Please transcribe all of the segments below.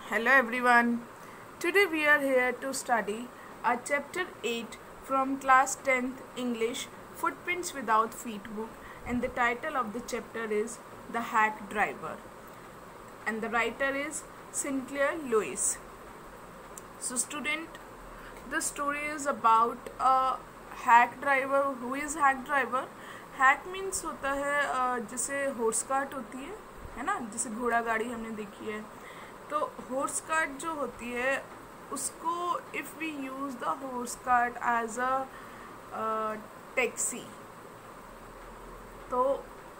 Hello everyone. Today we are here to study our chapter 8 from class 10th English Footprints Without Feet book, and the title of the chapter is The Hack Driver, and the writer is Sinclair Lewis. So student, the story is about a hack driver. Who is hack driver? Hack means होता है जैसे horse cart होती है ना, जैसे घोड़ा गाड़ी हमने देखी है। तो हॉर्स कार्ट जो होती है उसको if we use the horse cart as a taxi तो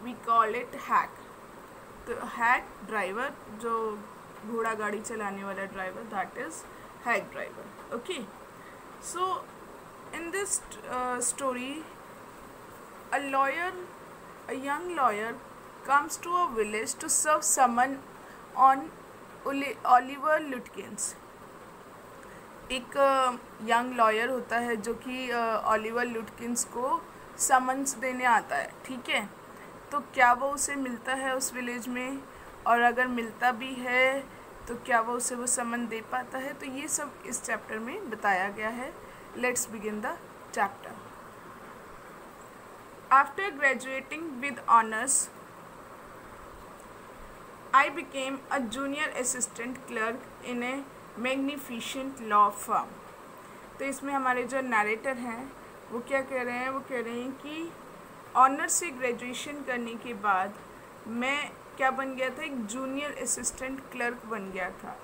वी कॉल इट हैक। तो हैक ड्राइवर, जो घोड़ा गाड़ी चलाने वाला driver, that is hack driver. Okay, so in this story a young lawyer comes to a village to serve someone on Oliver Lutkins। एक young lawyer होता है जो कि ऑलिवर लुटकिंस को समन्स देने आता है, ठीक है। तो क्या वो उसे मिलता है उस विलेज में, और अगर मिलता भी है तो क्या वो उसे वो समन दे पाता है, तो ये सब इस चैप्टर में बताया गया है। Let's begin the chapter. After graduating with honors, I became a junior assistant clerk in a magnificent law firm। तो इसमें हमारे जो नरेटर हैं वो क्या कह रहे हैं, वो कह रहे हैं कि ऑनर से ग्रेजुएशन करने के बाद मैं क्या बन गया था, एक जूनियर असिस्टेंट क्लर्क बन गया था।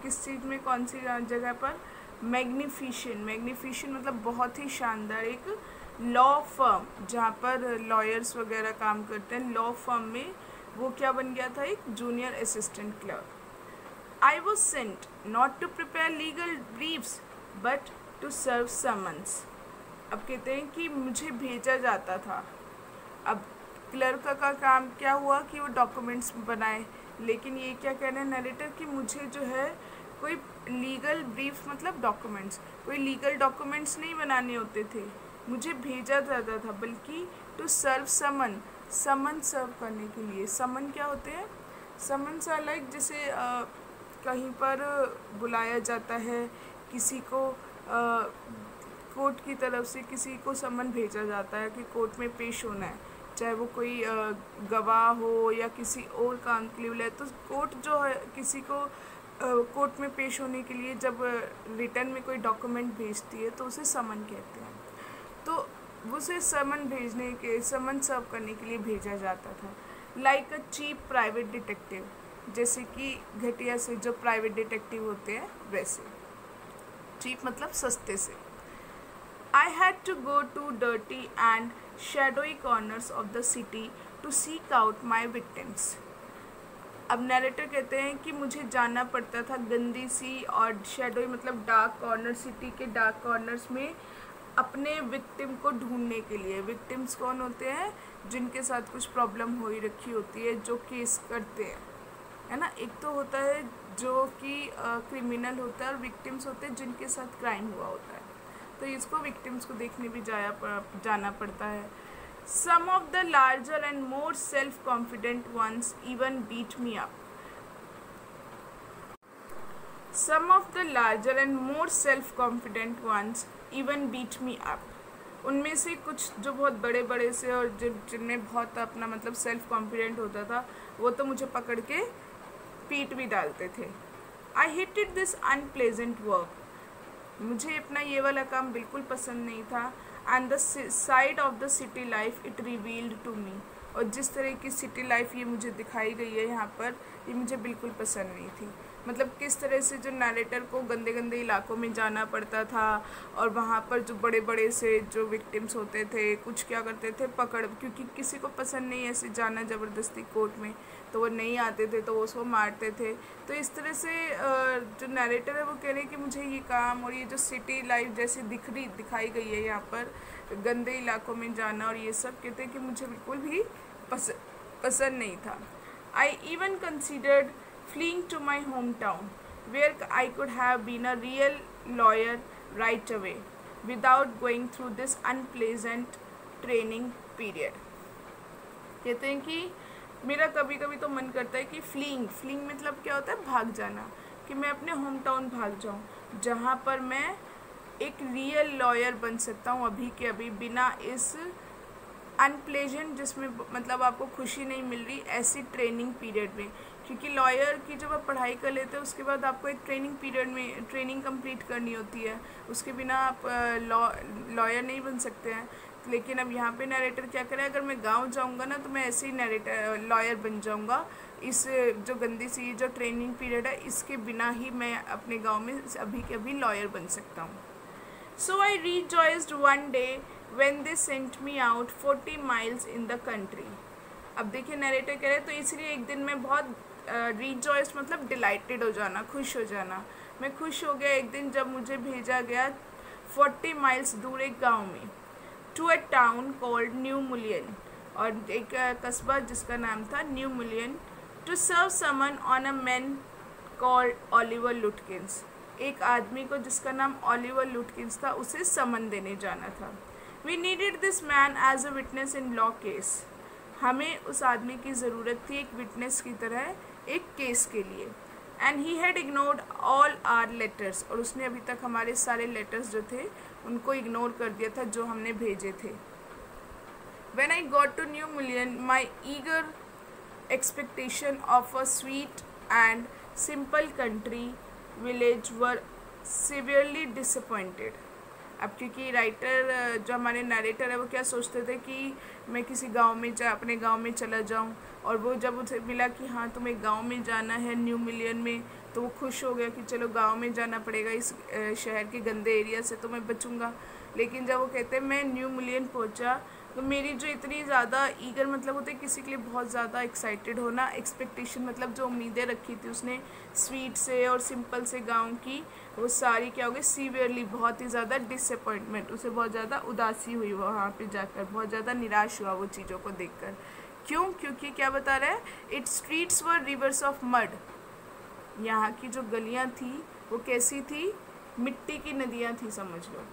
किस चीज़ में, कौन सी जगह पर? मैग्निफिशेंट मतलब बहुत ही शानदार एक लॉ फर्म, जहाँ पर लॉयर्स वगैरह काम करते हैं। लॉ फर्म में वो क्या बन गया था, एक junior assistant clerk. I was sent not to prepare legal briefs but to serve summons. अब कहते हैं कि मुझे भेजा जाता था। अब क्लर्क का काम क्या हुआ कि वो डॉक्यूमेंट्स बनाए, लेकिन ये क्या कह रहे हैं नरेटर कि मुझे जो है कोई लीगल ब्रीफ मतलब डॉक्यूमेंट्स, कोई लीगल डॉक्यूमेंट्स नहीं बनाने होते थे, मुझे भेजा जाता था, बल्कि टू सर्व समन सर्व करने के लिए। समन क्या होते हैं? समन लाइक जैसे कहीं पर बुलाया जाता है किसी को, कोर्ट की तरफ से किसी को समन भेजा जाता है कि कोर्ट में पेश होना है, चाहे वो कोई गवाह हो या किसी और काम के लिए बुलाए। तो कोर्ट जो है किसी को कोर्ट में पेश होने के लिए जब रिटर्न में कोई डॉक्यूमेंट भेजती है तो उसे समन कहते हैं। तो उसे समन सर्व करने के लिए भेजा जाता था। Like a cheap private detective, जैसे कि घटिया से जो प्राइवेट डिटेक्टिव होते हैं वैसे। चीप मतलब सस्ते से। I had to go to dirty and shadowy corners of the city to seek out my victims. अब नरेटर कहते हैं कि मुझे जाना पड़ता था गंदी सी और शैडोई मतलब डार्क कॉर्नर, सिटी के डार्क कॉर्नर्स में अपने विक्टिम को ढूंढने के लिए। विक्टिम्स कौन होते हैं? जिनके साथ कुछ प्रॉब्लम हो ही रखी होती है, जो केस करते हैं, है ना। एक तो होता है जो कि क्रिमिनल होता है, और विक्टिम्स होते हैं जिनके साथ क्राइम हुआ होता है। तो इसको विक्टिम्स को देखने भी जाना पड़ता है। Some of the larger and more self confident ones even beat me up. Some of the larger and more self-confident ones even beat me up। उनमें से कुछ जो बहुत बड़े बड़े से और जिनमें बहुत अपना मतलब सेल्फ कॉन्फिडेंट होता था, वो तो मुझे पकड़ के पीट भी डालते थे। I hated this unpleasant work। मुझे अपना ये वाला काम बिल्कुल पसंद नहीं था। And the side of the city life it revealed to me। और जिस तरह की सिटी लाइफ ये मुझे दिखाई गई है यहाँ पर, ये मुझे बिल्कुल पसंद नहीं थी। मतलब किस तरह से जो नरेटर को गंदे गंदे इलाकों में जाना पड़ता था, और वहाँ पर जो बड़े बड़े से जो विक्टिम्स होते थे कुछ क्या करते थे, पकड़, क्योंकि किसी को पसंद नहीं ऐसे जाना ज़बरदस्ती कोर्ट में, तो वो नहीं आते थे तो उसको मारते थे। तो इस तरह से जो नरेटर है वो कह रहे हैं कि मुझे ये काम और ये जो सिटी लाइफ जैसे दिखाई गई है यहाँ पर, गंदे इलाकों में जाना और ये सब, कहते हैं कि मुझे बिल्कुल भी पसंद नहीं था। I even considered fleeing to my hometown where I could have been a real lawyer right away without going through this unpleasant training period। कहते हैं कि मेरा कभी कभी तो मन करता है कि फ्लीइंग मतलब क्या होता है, भाग जाना, कि मैं अपने होम टाउन भाग जाऊँ, जहाँ पर मैं एक रियल लॉयर बन सकता हूँ अभी के अभी, बिना इस अनप्लेजेंट, जिसमें मतलब आपको खुशी नहीं मिल रही, ऐसी ट्रेनिंग पीरियड में। क्योंकि लॉयर की जब आप पढ़ाई कर लेते हैं उसके बाद आपको एक ट्रेनिंग पीरियड में ट्रेनिंग कंप्लीट करनी होती है, उसके बिना आप लॉयर नहीं बन सकते हैं। लेकिन अब यहाँ पे नरेटर क्या करे, अगर मैं गांव जाऊँगा ना तो मैं ऐसे ही नरेटर लॉयर बन जाऊँगा। इस जो गंदी सी जो ट्रेनिंग पीरियड है इसके बिना ही मैं अपने गांव में अभी के अभी लॉयर बन सकता हूँ। So I rejoiced one day when they sent me out 40 miles in the country. अब देखिए नरेटर कह रहे तो इसलिए एक दिन मैं बहुत रिजॉइस्ड मतलब डिलाइटेड हो जाना, खुश हो जाना। मैं खुश हो गया एक दिन जब मुझे भेजा गया 40 माइल्स दूर एक गांव में, to a town called New Mullion, और एक कस्बा जिसका नाम था New Mullion, to serve summon on a man called Oliver Lutkins. एक आदमी को जिसका नाम ओलिवर लुटकिंस था उसे समन देने जाना था। We needed this man as a witness in law case. हमें उस आदमी की ज़रूरत थी एक विटनेस की तरह एक केस के लिए। And he had ignored all our letters, और उसने अभी तक हमारे सारे लेटर्स जो थे उनको इग्नोर कर दिया था जो हमने भेजे थे। When I got to New Mullion my eager expectation of a sweet and simple country village were severely disappointed. अब क्योंकि राइटर जो हमारे नरेटर है वो क्या सोचते थे कि मैं किसी गांव में अपने गांव में चला जाऊं, और वो जब उसे मिला कि हाँ तुम्हें गांव में जाना है न्यू मिलियन में, तो वो खुश हो गया कि चलो गांव में जाना पड़ेगा, इस शहर के गंदे एरिया से तो मैं बचूंगा। लेकिन जब वो कहते हैं मैं न्यू मिलियन पहुंचा, तो मेरी जो इतनी ज़्यादा ईगर मतलब होते किसी के लिए बहुत ज़्यादा एक्साइटेड होना, एक्सपेक्टेशन मतलब जो उम्मीदें रखी थी उसने स्वीट से और सिंपल से गांव की, वो सारी क्या हो गई सीवियरली, बहुत ही ज़्यादा डिसअपॉइंटमेंट, उसे बहुत ज़्यादा उदासी हुई वहाँ पे जाकर, बहुत ज़्यादा निराश हुआ वो चीज़ों को देखकर। क्यों? क्योंकि क्या बता रहा है, it's streets were reverse of mud. यहाँ की जो गलियाँ थी वो कैसी थी, मिट्टी की नदियाँ थी समझ लो,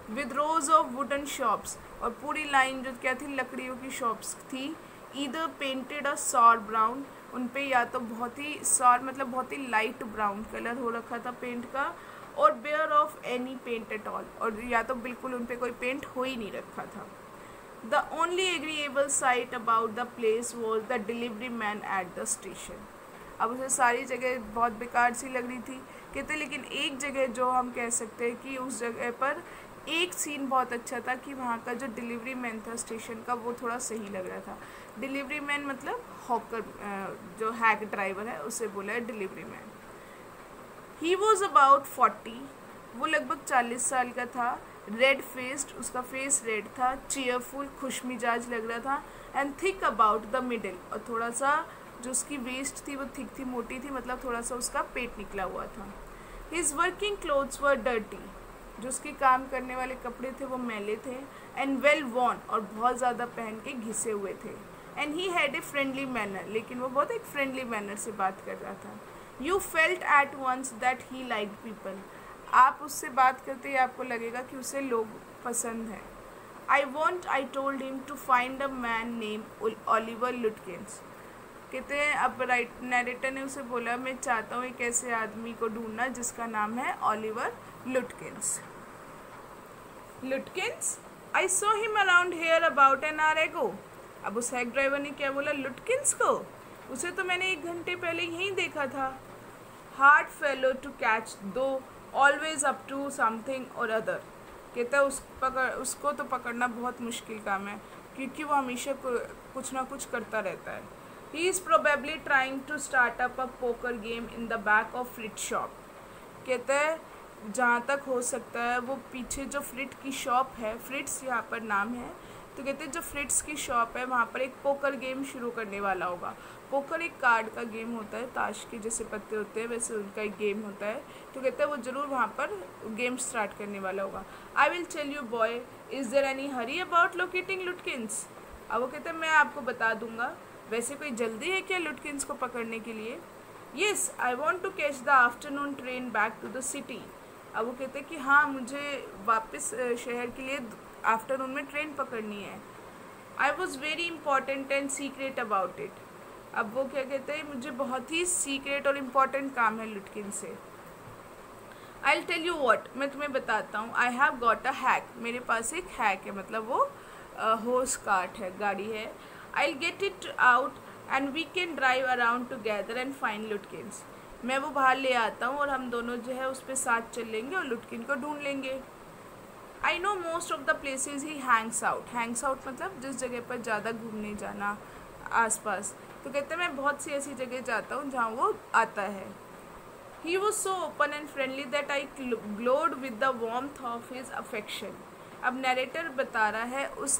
with rows of wooden shops, और पूरी लाइन जो क्या थी लकड़ियों की शॉप्स थी, either painted a sour brown, उन पे या तो बहुत ही सॉर मतलब बहुत ही लाइट ब्राउन कलर हो रखा था पेंट का, और bare of any paint at all, और या तो बिल्कुल उन पे कोई पेंट हो ही नहीं रखा था। The only agreeable site about the place was the delivery man at the station. अब उसे सारी जगह बहुत बेकार सी लग रही थी कहते, लेकिन एक जगह जो हम कह सकते हैं कि उस जगह पर एक सीन बहुत अच्छा था कि वहाँ का जो डिलीवरी मैन था स्टेशन का वो थोड़ा सही लग रहा था। डिलीवरी मैन मतलब हॉकर, जो हैक ड्राइवर है उसे बोला है delivery man. He was about 40, वो लगभग 40 साल का था, रेड फेस्ड, उसका फेस रेड था, चीयरफुल खुश मिजाज लग रहा था, and thick about the middle, और थोड़ा सा जो उसकी वेस्ट थी वो थिक थी, मोटी थी, मतलब थोड़ा सा उसका पेट निकला हुआ था। हिज वर्किंग क्लोथ्स वर डर्टी, जो उसके काम करने वाले कपड़े थे वो मैले थे, एंड वेल वॉर्न, और बहुत ज़्यादा पहन के घिसे हुए थे, and he had a friendly manner, लेकिन वो बहुत एक फ्रेंडली मैनर से बात कर रहा था। You felt at once that he like people, आप उससे बात करते ही आपको लगेगा कि उसे लोग पसंद हैं। I told him to find a man name Oliver Lutkins, कहते हैं अब नरेटर ने उसे बोला मैं चाहता हूँ एक ऐसे आदमी को ढूंढना जिसका नाम है Oliver लुटकिंस। लुटकिंस, I saw him around hair about an hour एगो। अब उस हैक ड्राइवर ने क्या बोला, लुटकिंस को, उसे तो मैंने 1 घंटे पहले यहीं देखा था। हार्ड फेलो टू कैच, दो ऑलवेज अप टू समथिंग और अदर, कहता है उसको तो पकड़ना बहुत मुश्किल काम है क्योंकि वो हमेशा कुछ ना कुछ करता रहता है। He is probably trying to start up a poker game in the back of Fritz shop, कहता है जहाँ तक हो सकता है वो पीछे जो फ्रिट की शॉप है, फ्रिट्स यहाँ पर नाम है, तो कहते हैं जो फ्रिट्स की शॉप है वहाँ पर एक पोकर गेम शुरू करने वाला होगा। पोकर एक कार्ड का गेम होता है, ताश के जैसे पत्ते होते हैं वैसे उनका एक गेम होता है, तो कहते हैं वो ज़रूर वहाँ पर गेम स्टार्ट करने वाला होगा। I will tell you boy, is there any hurry about locating Lutkins. अब वो कहते हैं मैं आपको बता दूंगा, वैसे कोई जल्दी है क्या लुटकिंस को पकड़ने के लिए? Yes, I want to catch the afternoon train back to the city. अब वो कहते हैं कि हाँ मुझे वापस शहर के लिए आफ्टरनून में ट्रेन पकड़नी है। I was very important and secret about it. अब वो क्या कहते हैं, मुझे बहुत ही सीक्रेट और इम्पॉर्टेंट काम है लुटकिन से। आई टेल यू वॉट, मैं तुम्हें बताता हूँ. I have got a hack, मेरे पास एक हैक है, मतलब वो हॉर्स कार्ट है, गाड़ी है. I get it out and we can drive around together and find Lutkins. मैं वो बाहर ले आता हूँ और हम दोनों जो है उस पर साथ चल लेंगे और लुटकिन को ढूंढ लेंगे. I know most of the places he Hanks out. Hanks out मतलब जिस जगह पर ज़्यादा घूमने जाना आसपास. तो कहते हैं मैं बहुत सी ऐसी जगह जाता हूँ जहाँ वो आता है. He was so open and friendly that I glowed with the warmth of his affection. अब नरेटर बता रहा है उस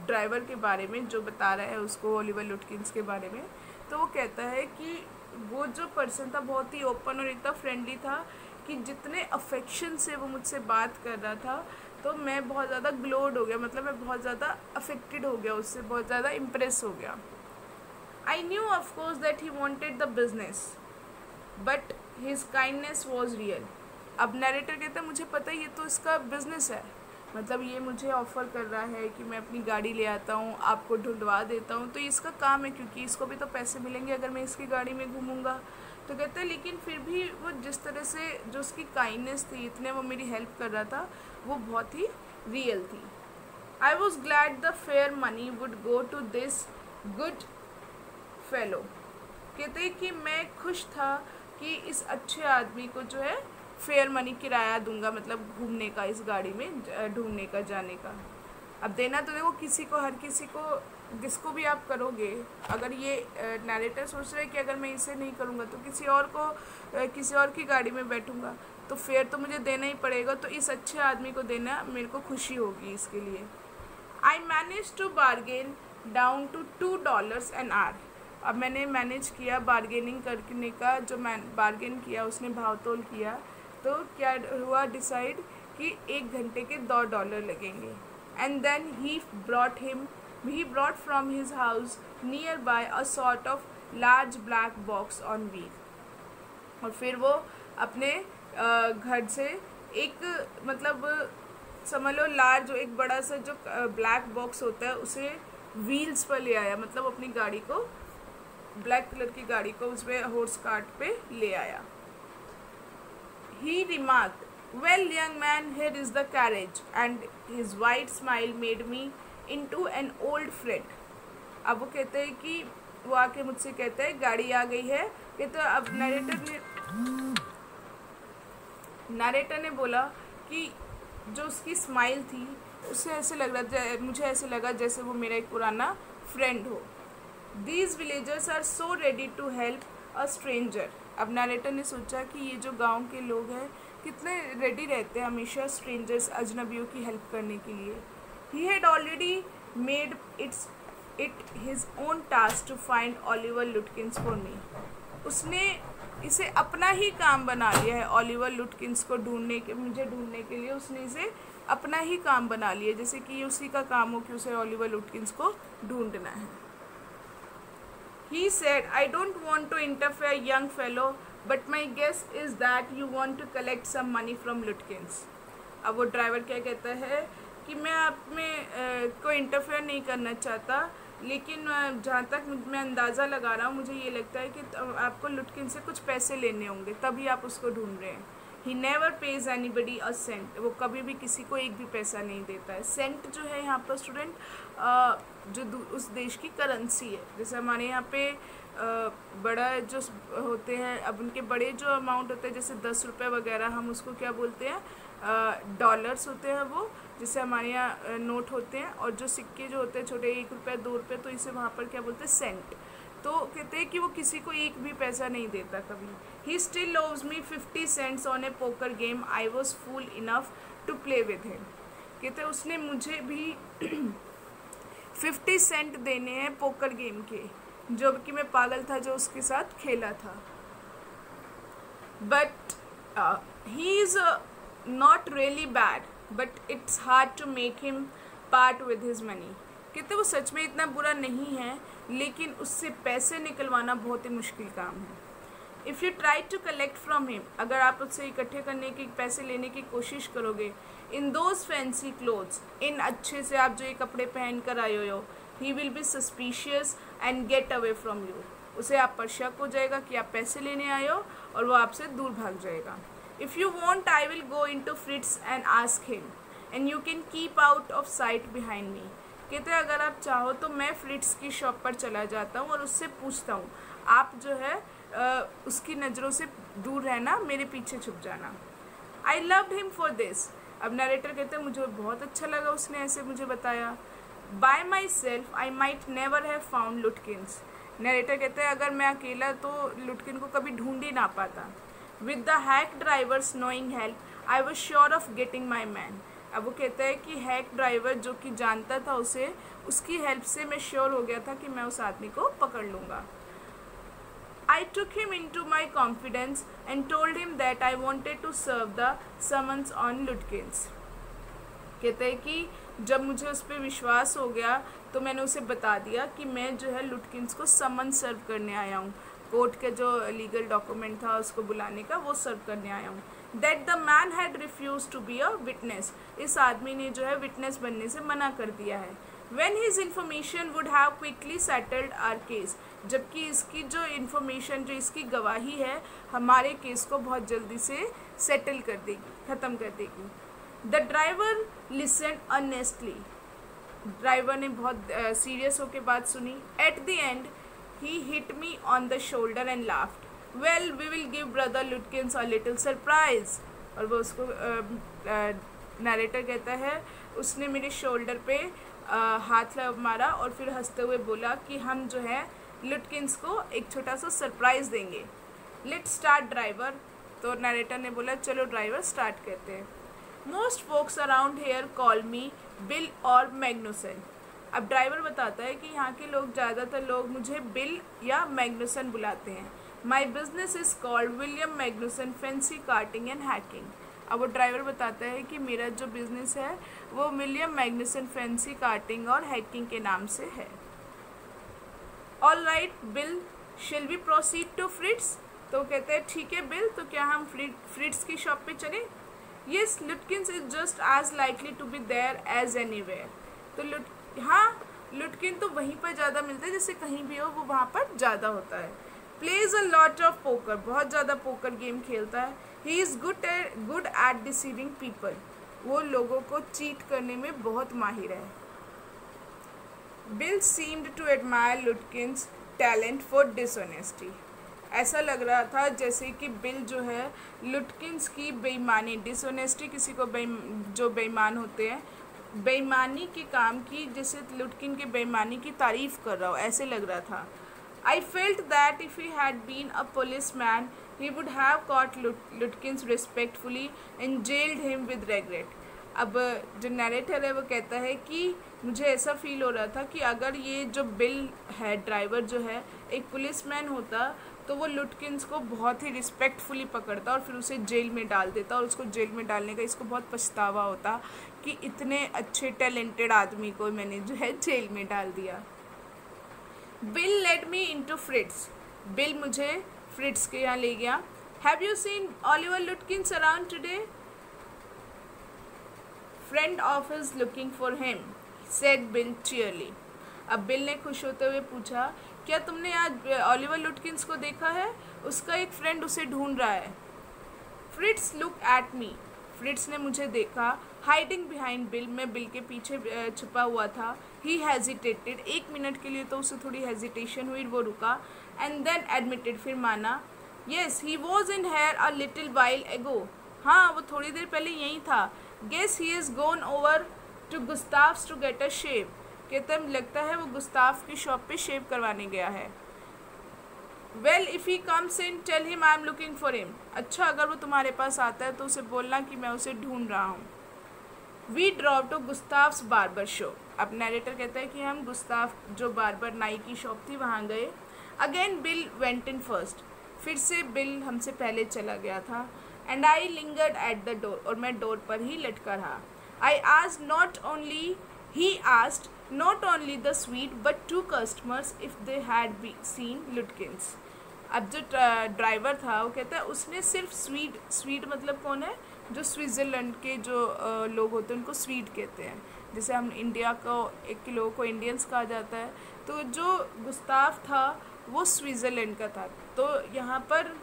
ड्राइवर के बारे में, जो बता रहा है उसको ओलिवर लुटकिंस के बारे में. तो वो कहता है कि वो जो पर्सन था बहुत ही ओपन और इतना फ्रेंडली था कि जितने अफेक्शन से वो मुझसे बात कर रहा था, तो मैं बहुत ज़्यादा ग्लोड हो गया, मतलब मैं बहुत ज़्यादा अफेक्टेड हो गया उससे, बहुत ज़्यादा इम्प्रेस हो गया. I knew of course that he wanted the business but his kindness was real. अब नरेटर कहता है मुझे पता है ये तो इसका बिजनेस है, मतलब ये मुझे ऑफ़र कर रहा है कि मैं अपनी गाड़ी ले आता हूँ, आपको ढूंढवा देता हूँ, तो ये इसका काम है क्योंकि इसको भी तो पैसे मिलेंगे अगर मैं इसकी गाड़ी में घूमूंगा. तो कहते हैं लेकिन फिर भी वो जिस तरह से जो उसकी काइंडनेस थी, इतने वो मेरी हेल्प कर रहा था, वो बहुत ही रियल थी. I was glad the fare money would go to this good fellow. कहते हैं कि मैं खुश था कि इस अच्छे आदमी को जो है फेयर मनी किराया दूंगा, मतलब घूमने का, इस गाड़ी में ढूंढने का, जाने का. अब देना तो देखो किसी को, हर किसी को, जिसको भी आप करोगे, अगर ये नरेटर सोच रहे हैं कि अगर मैं इसे नहीं करूँगा तो किसी और को, किसी और की गाड़ी में बैठूँगा, तो फेयर तो मुझे देना ही पड़ेगा, तो इस अच्छे आदमी को देना मेरे को खुशी होगी इसके लिए. I manage to bargain down to $2 an hour. अब मैंने मैनेज किया बार्गेनिंग करने का, जो मैं बार्गेन किया उसने भाव तोल किया, तो क्या हुआ डिसाइड कि 1 घंटे के $2 लगेंगे. And then he brought from his house near by a sort of large black box on wheel. और फिर वो अपने घर से एक, मतलब समझ लो लार्ज, एक बड़ा सा जो ब्लैक बॉक्स होता है उसे व्हील्स पर ले आया, मतलब अपनी गाड़ी को, ब्लैक कलर की गाड़ी को उसमें हॉर्स कार्ट पे ले आया. He remarked, "Well, young man, here is the carriage," and his wide smile made me into an old friend. अब वो कहते हैं कि वो आके मुझसे कहते हैं गाड़ी आ गई है. कहते अब नरेटर ने बोला कि जो उसकी स्माइल थी उससे ऐसे लग रहा, मुझे ऐसे लगा जैसे वो मेरा एक पुराना फ्रेंड हो. These villagers are so ready to help a stranger. अब नरेटर ने सोचा कि ये जो गांव के लोग हैं कितने रेडी रहते हैं हमेशा स्ट्रेंजर्स, अजनबियों की हेल्प करने के लिए. He had already made it his own task to find Oliver Lutkins for me. उसने इसे अपना ही काम बना लिया है ओलिवर लुटकिंस को मुझे ढूंढने के लिए. उसने इसे अपना ही काम बना लिया, जैसे कि उसी का काम हो कि उसे ओलिवर लुटकिंस को ढूंढना है. He said, "I don't want to interfere, young fellow, but my guess is that you want to collect some money from Lutkins." अब वो ड्राइवर क्या कहता है कि मैं आप में को इंटरफेयर नहीं करना चाहता, लेकिन जहाँ तक मैं अंदाज़ा लगा रहा हूँ, मुझे ये लगता है कि आपको लुटकिन से कुछ पैसे लेने होंगे, तभी आप उसको ढूंढ रहे हैं. He never pays anybody a cent. वो कभी भी किसी को एक भी पैसा नहीं देता है. सेंट जो है यहाँ पर स्टूडेंट, जो उस देश की करेंसी है. जैसे हमारे यहाँ पे बड़ा जो होते हैं, अब उनके बड़े जो अमाउंट होते हैं जैसे 10 रुपये वगैरह, हम उसको क्या बोलते हैं, डॉलर्स होते हैं वो, जैसे हमारे यहाँ नोट होते हैं. और जो सिक्के जो होते हैं छोटे, 1 रुपये 2 रुपये, तो इसे वहाँ पर क्या बोलते हैं, सेंट. तो कहते हैं कि वो किसी को एक भी पैसा नहीं देता कभी. He still loves me 50 cents on a poker game. I was fool enough to play with him. कहते हैं उसने मुझे भी 50 सेंट देने हैं पोकर गेम के, जो कि मैं पागल था जो उसके साथ खेला था. But he is not really bad, but it's hard to make him part with his money. कहते वो सच में इतना बुरा नहीं है, लेकिन उससे पैसे निकलवाना बहुत ही मुश्किल काम है. If you try to collect from him, अगर आप उससे इकट्ठे करने की, पैसे लेने की कोशिश करोगे, इन दोज फैंसी क्लोथ्स, इन अच्छे से आप जो ये कपड़े पहन कर आए हो, he will be suspicious and get away from you. उसे आप पर शक हो जाएगा कि आप पैसे लेने आए हो और वो आपसे दूर भाग जाएगा. If you want I will go in to Fritz's and ask him and you can keep out of sight behind me. कहते हैं अगर आप चाहो तो मैं फ्रिट्स की शॉप पर चला जाता हूँ और उससे पूछता हूँ, आप जो है उसकी नज़रों से दूर रहना, मेरे पीछे छुप जाना। I loved him for this. अब नरेटर कहते हैं मुझे बहुत अच्छा लगा उसने ऐसे मुझे बताया। Bye my self I might never have found Lutkin's. Narrator कहते हैं अगर मैं अकेला तो लुटकिन को कभी ढूंढ ही ना पाता। With the hack drivers knowing help I was sure of getting my man. अब वो कहता है कि हैक ड्राइवर जो कि जानता था उसे, उसकी हेल्प से मैं श्योर हो गया था कि मैं उस आदमी को पकड़ लूँगा। I took him into my confidence and told him that I wanted to serve the summons on Lutkins। कहते हैं कि जब मुझे उस पर विश्वास हो गया तो मैंने उसे बता दिया कि मैं जो है लुटकिन्स को समन सर्व करने आया हूँ, कोर्ट के जो लीगल डॉक्यूमेंट था उसको बुलाने का, वो सर्व करने आया हूँ। That the man had refuse to be a witness. इस आदमी ने जो है विटनेस बनने से मना कर दिया है। When his information would have quickly settled our case। जबकि इसकी जो इन्फॉर्मेशन, जो इसकी गवाही है, हमारे केस को बहुत जल्दी से सेटल कर देगी, ख़त्म कर देगी। The driver listen earnestly. Driver ने बहुत सीरियस होकर बात सुनी। At the end he hit me on the shoulder and laughed. Well we will give brother Lutkins a little surprise. और वो उसको नरेटर कहता है उसने मेरे शोल्डर पे हाथ मारा और फिर हंसते हुए बोला कि हम जो है लुटकिन्स को एक छोटा सा सरप्राइज़ देंगे। Let start driver. तो नरेटर ने बोला चलो ड्राइवर स्टार्ट करते हैं। Most folks around here call me Bill और मैग्नुसन। अब ड्राइवर बताता है कि यहाँ के लोग, ज़्यादातर लोग मुझे बिल या मैग्नुसन बुलाते हैं। My business is called William Magnusson fancy carting and hacking. अब वो ड्राइवर बताता है कि मेरा जो बिज़नेस है वो विलियम मैग्नुसन फैंसी कार्टिंग और हैकिंग के नाम से है। ऑल राइट बिल, शिल वी प्रोसीड टू फ्रिट्स। तो कहते हैं ठीक है बिल, तो क्या हम फ्रिट्स की शॉप पे चलें? Yes, Lutkins is just as likely to be there as anywhere. तो हाँ, लुटकिन तो वहीं पर ज़्यादा मिलते हैं, जैसे कहीं भी हो वो वहाँ पर ज़्यादा होता है। Plays a lot of poker, बहुत ज़्यादा पोकर गेम खेलता है। He is good at deceiving people, वो लोगों को चीट करने में बहुत माहिर है। Bill seemed to admire Lutkins talent for dishonesty. ऐसा लग रहा था जैसे कि बिल जो है लुटकिन्स की बेईमानी, डिसऑनेस्टी किसी को जो बेईमान होते हैं, बेईमानी के काम की, जैसे लुटकिन के बेईमानी की तारीफ़ कर रहा हो, ऐसे लग रहा था। I felt that if he had been a policeman, he would have caught Lutkins respectfully and jailed him with regret। अब जो नरेटर है वो कहता है कि मुझे ऐसा फील हो रहा था कि अगर ये जो बिल है, ड्राइवर जो है, एक पुलिसमैन होता तो वो लुटकिन्स को बहुत ही रिस्पेक्टफुली पकड़ता और फिर उसे जेल में डाल देता, और उसको जेल में डालने का इसको बहुत पछतावा होता कि इतने अच्छे टैलेंटेड आदमी को मैंने जो है जेल में डाल दिया। Bill led me into Fritz's. Bill मुझे फ्रिट्स के यहाँ ले गया। Have you seen Oliver Lutkins around today? Friend of his looking for him, said Bill cheerily. अब बिल ने खुश होते हुए पूछा, क्या तुमने आज ऑलिवर लुटकिन्स को देखा है? उसका एक फ्रेंड उसे ढूंढ रहा है। फ्रिट्स लुक एट मी। फ्रिट्स ने मुझे देखा। हाइडिंग बिहाइंड बिल, मैं बिल के पीछे छुपा हुआ था। ही हेजिटेटेड, 1 मिनट के लिए तो उसे थोड़ी हेजिटेशन हुई, वो रुका। एंड देन एडमिटेड, फिर माना। Yes, he was in here a little while ago. हाँ, वो थोड़ी देर पहले यहीं था। Guess he is gone over to Gustav's to get a shave. कहते लगता है वो गुस्ताफ की शॉप पे शेव करवाने गया है। Well if he comes in tell him I am looking for him. अच्छा, अगर वो तुम्हारे पास आता है तो उसे बोलना कि मैं उसे ढूंढ रहा हूँ। We drove to Gustav's barber shop. अब नरेटर कहता है कि हम गुस्ताफ जो बार्बर नाई की शॉप थी वहाँ गए। Again bill went in first. फिर से बिल हमसे पहले चला गया था। And I lingered at the door, और मैं डोर पर ही लटका रहा। I asked not only he asked not only the sweet but 2 customers if they had seen Lutkins। अब जो ड्राइवर था वो कहता है उसने सिर्फ स्वीट मतलब कौन है? जो स्विट्ज़रलैंड के जो लोग होते हैं उनको स्वीट कहते हैं, जैसे हम इंडिया को एक लोगों को इंडियंस कहा जाता है। तो जो गुस्ताफ था वो स्विट्ज़रलैंड का था। तो यहाँ पर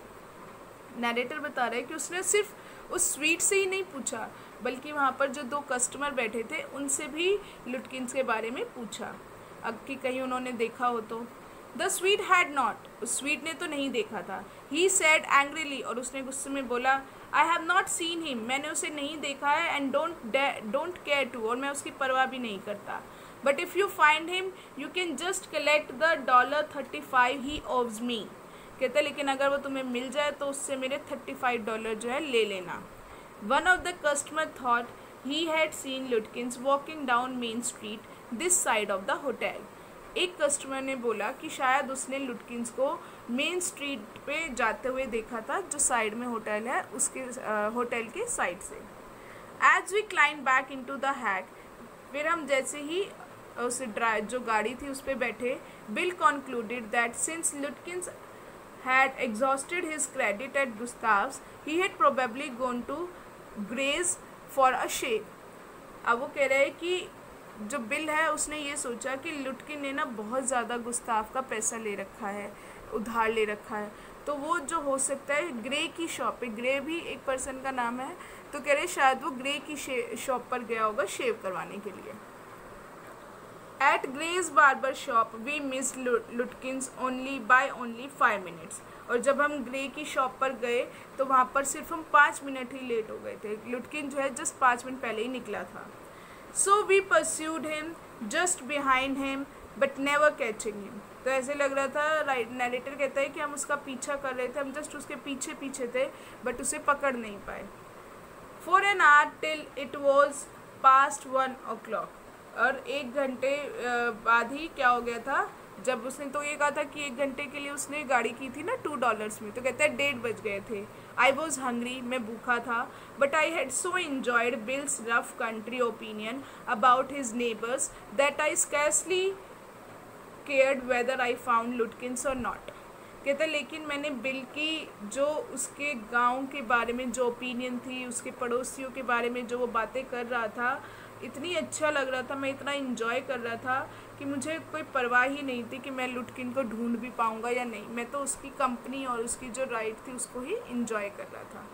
नैरेटर बता रहा है कि उसने सिर्फ उस स्वीट से ही नहीं पूछा, बल्कि वहाँ पर जो 2 कस्टमर बैठे थे उनसे भी लुटकिंस के बारे में पूछा, अब कि कहीं उन्होंने देखा हो तो। द स्वीट हैड नॉट, उस स्वीट ने तो नहीं देखा था। ही सैड एंग्रीली, और उसने गुस्से में बोला, I have not seen him, मैंने उसे नहीं देखा है, एंड डोंट केयर टू, और मैं उसकी परवाह भी नहीं करता। But if you find him you can just collect the $35 he owes me. कहते लेकिन अगर वो तुम्हें मिल जाए तो उससे मेरे $35 जो है ले लेना। One of the customer thought he had seen लुटकिंस walking down main street this side of the hotel. एक कस्टमर ने बोला कि शायद उसने लुटकिंस को मेन स्ट्रीट पे जाते हुए देखा था, जो साइड में होटल है उसके होटल के साइड से। As we climb back into the hack, फिर हम जैसे ही उस जो गाड़ी थी उस पर बैठे, bill concluded that since लुटकिंस had exhausted his credit at Gustav's, he had probably gone to Gray's for a shave. अब वो कह रहे हैं कि जो बिल है उसने ये सोचा कि लुटकिन ने ना बहुत ज़्यादा गुस्ताव का पैसा ले रखा है, उधार ले रखा है, तो वो जो हो सकता है ग्रे की शॉप पे, ग्रे भी एक पर्सन का नाम है, तो कह रहे शायद वो ग्रे की शॉप पर गया होगा शेव करवाने के लिए। At Gray's barber shop we missed Lutkins only 5 minutes. और जब हम ग्रे की शॉप पर गए तो वहाँ पर सिर्फ हम 5 मिनट ही लेट हो गए थे। लुटकिन जो है जस्ट 5 मिनट पहले ही निकला था। So we pursued him just behind him but never catching him. तो ऐसे लग रहा था, राइट, नैरेटर कहता है कि हम उसका पीछा कर रहे थे, हम जस्ट उसके पीछे पीछे थे बट उसे पकड़ नहीं पाए। For an hour till it was past 1 o'clock. और 1 घंटे बाद ही क्या हो गया था, जब उसने तो ये कहा था कि 1 घंटे के लिए उसने गाड़ी की थी ना $2 में, तो कहते हैं 1:30 बज गए थे। आई वॉज हंग्री, मैं भूखा था, but I had so enjoyed Bill's rough country opinion about his neighbours that I scarcely cared whether I found Lutkins और नॉट। कहते लेकिन मैंने बिल की जो उसके गांव के बारे में जो ओपिनियन थी, उसके पड़ोसियों के बारे में जो वो बातें कर रहा था, इतनी अच्छा लग रहा था, मैं इतना इन्जॉय कर रहा था कि मुझे कोई परवाह ही नहीं थी कि मैं लुटकिन को ढूंढ भी पाऊँगा या नहीं। मैं तो उसकी कंपनी और उसकी जो राइड थी उसको ही इन्जॉय कर रहा था।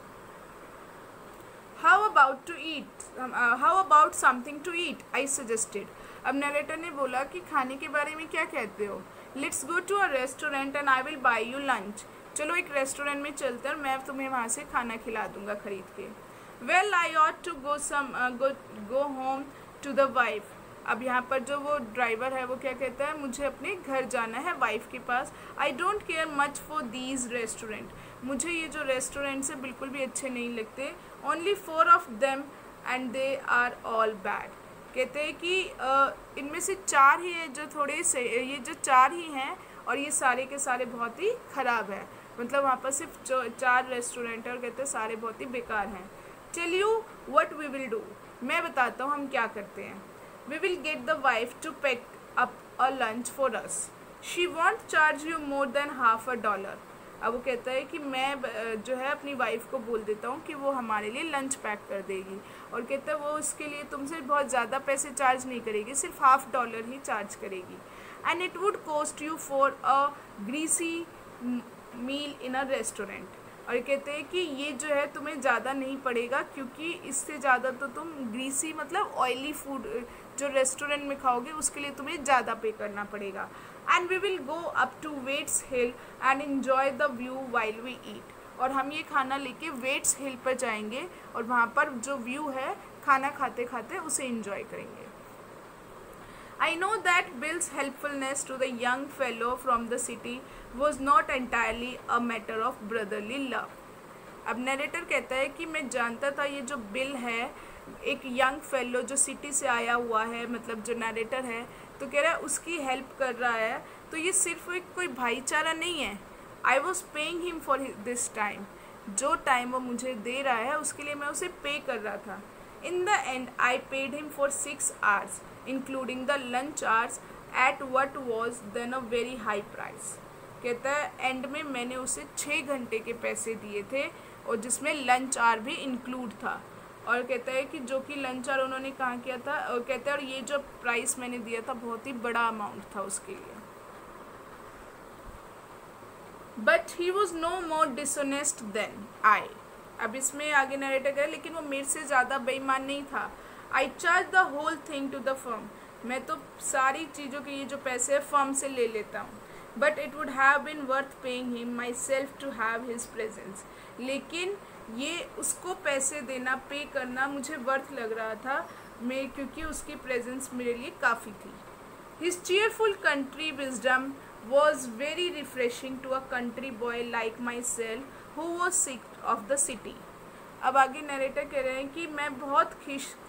How about something to eat, I suggested. अब नरेटर ने बोला कि खाने के बारे में क्या कहते हो? Let's go to a restaurant and I will buy you lunch. चलो एक रेस्टोरेंट में चलते हैं और मैं तुम्हें वहाँ से खाना खिला दूँगा खरीद के। Well I ought to go home to the wife. अब यहाँ पर जो वो ड्राइवर है वो क्या कहता है, मुझे अपने घर जाना है, वाइफ के पास। I don't care much for these restaurant, मुझे ये जो रेस्टोरेंट से बिल्कुल भी अच्छे नहीं लगते। Only 4 of them and they are all bad. कहते हैं कि इनमें से 4 ही है जो थोड़े से, ये जो 4 ही हैं और ये सारे के सारे बहुत ही ख़राब है। मतलब वहाँ पर सिर्फ 4 रेस्टोरेंट है और कहते हैं सारे बहुत ही बेकार हैं। Tell you what we will do, मैं बताता हूँ हम क्या करते हैं। We will get the wife to pack up a lunch for us, she won't charge you more than $50। अब वो कहता है कि मैं जो है अपनी वाइफ को बोल देता हूँ कि वो हमारे लिए लंच पैक कर देगी, और कहता है वो उसके लिए तुमसे बहुत ज़्यादा पैसे चार्ज नहीं करेगी, सिर्फ $50 ही चार्ज करेगी। And it would cost you for a greasy meal in a restaurant. और कहते हैं कि ये जो है तुम्हें ज़्यादा नहीं पड़ेगा, क्योंकि इससे ज़्यादा तो तुम ग्रीसी मतलब ऑयली फूड जो रेस्टोरेंट में खाओगे उसके लिए तुम्हें ज़्यादा पे करना पड़ेगा। And we will go up to Wade's Hill and enjoy the view while we eat. और हम ये खाना लेके वेट्स हिल पर जाएंगे और वहाँ पर जो व्यू है खाना खाते खाते उसे एंजॉय करेंगे। I know that Bill's helpfulness to the young fellow from the city was not entirely a matter of brotherly love. अब नरेटर कहता है कि मैं जानता था ये जो बिल है एक यंग फेलो जो सिटी से आया हुआ है, मतलब जो नरेटर है, तो कह रहा है उसकी हेल्प कर रहा है, तो ये सिर्फ एक कोई भाईचारा नहीं है। I was paying him for this time, जो टाइम वो मुझे दे रहा है उसके लिए मैं उसे पे कर रहा था। In the end I paid him for 6 hours including the lunch hours at what was then a very high price. कहता है एंड में मैंने उसे 6 घंटे के पैसे दिए थे और जिसमें लंच आवर भी इंक्लूड था। और कहता है कि जो कि लंच आवर उन्होंने कहाँ किया था, और कहता है और ये जो प्राइस मैंने दिया था बहुत ही बड़ा अमाउंट था उसके लिए। But he was no more dishonest than I. अब इसमें आगे नरेटर करे, लेकिन वो मेरे से ज़्यादा बेईमान नहीं था। I charge the whole thing to the firm, मैं तो सारी चीज़ों के ये जो पैसे है फर्म से ले लेता हूँ। But it would have been worth paying him myself to have his presence, लेकिन ये उसको पैसे देना, पे करना मुझे वर्थ लग रहा था मैं, क्योंकि उसकी प्रेजेंस मेरे लिए काफ़ी थी। His cheerful country wisdom was very refreshing to a country boy like myself who was sick of the city। अब आगे नरेटर कह रहे हैं कि मैं बहुत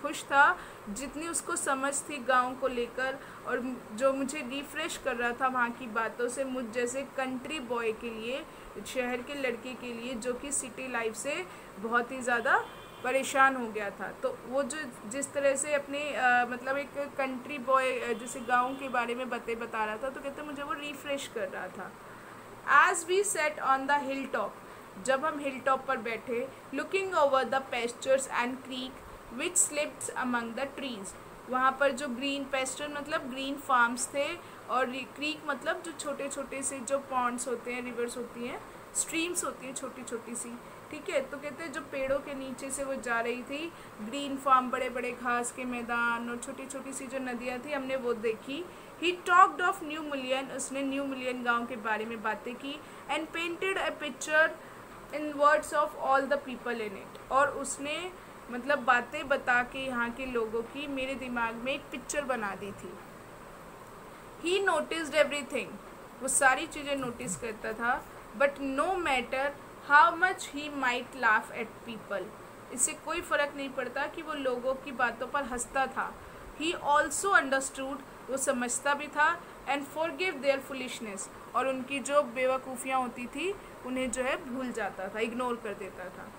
खुश था, जितनी उसको समझ थी गांव को लेकर और जो मुझे रिफ़्रेश कर रहा था वहाँ की बातों से, मुझ जैसे कंट्री बॉय के लिए, शहर के लड़के के लिए जो कि सिटी लाइफ से बहुत ही ज़्यादा परेशान हो गया था। तो वो जो जिस तरह से अपने मतलब एक कंट्री बॉय जैसे गांव के बारे में बता रहा था, तो कहते मुझे वो रिफ़्रेश कर रहा था। As we sat on the hill top, जब हम हिल टॉप पर बैठे, looking over the pastures and creek which slips among the trees, वहाँ पर जो ग्रीन पेस्चर मतलब ग्रीन फार्म्स थे, और क्रीक मतलब जो छोटे छोटे से जो पॉन्ड्स होते हैं, रिवर्स होती हैं, स्ट्रीम्स होती हैं छोटी छोटी सी, ठीक है। तो कहते हैं जो पेड़ों के नीचे से वो जा रही थी, ग्रीन फार्म, बड़े बड़े घास के मैदान और छोटी छोटी सी जो नदियाँ थी, हमने वो देखी। He talked of new million, उसने न्यू मिलियन गांव के बारे में बातें की। And painted a picture in words of all the people in it, और उसने मतलब बातें बता के यहाँ के लोगों की मेरे दिमाग में एक पिक्चर बना दी थी। ही नोटिस्ड एवरीथिंग, वो सारी चीज़ें नोटिस करता था। But no matter how much he might laugh at people, इससे कोई फ़र्क नहीं पड़ता कि वो लोगों की बातों पर हंसता था। ही ऑल्सो अंडरस्टूड, वो समझता भी था। एंड फॉरगिव देयर फुलिशनेस, और उनकी जो बेवकूफ़ियाँ होती थी उन्हें जो है भूल जाता था, इग्नोर कर देता था।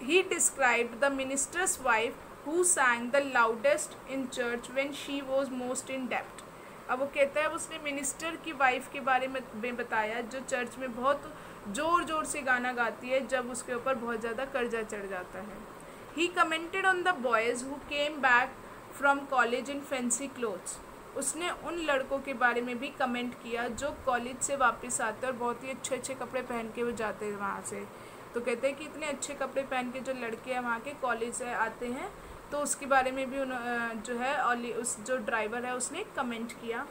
He described the minister's wife who sang the loudest in church when she was most in डेप्ट। अब वो कहता है उसने मिनिस्टर की वाइफ के बारे में बताया जो चर्च में बहुत ज़ोर ज़ोर से गाना गाती है जब उसके ऊपर बहुत ज़्यादा कर्जा चढ़ जाता है। He commented on the boys who came back from college in fancy clothes, उसने उन लड़कों के बारे में भी कमेंट किया जो कॉलेज से वापस आते और बहुत ही अच्छे अच्छे कपड़े पहन के वो जाते हैं वहाँ से। तो कहते हैं कि इतने अच्छे कपड़े पहन के जो लड़के हैं वहाँ के कॉलेज से आते हैं, तो उसके बारे में भी जो है उस जो ड्राइवर है उसने कमेंट किया।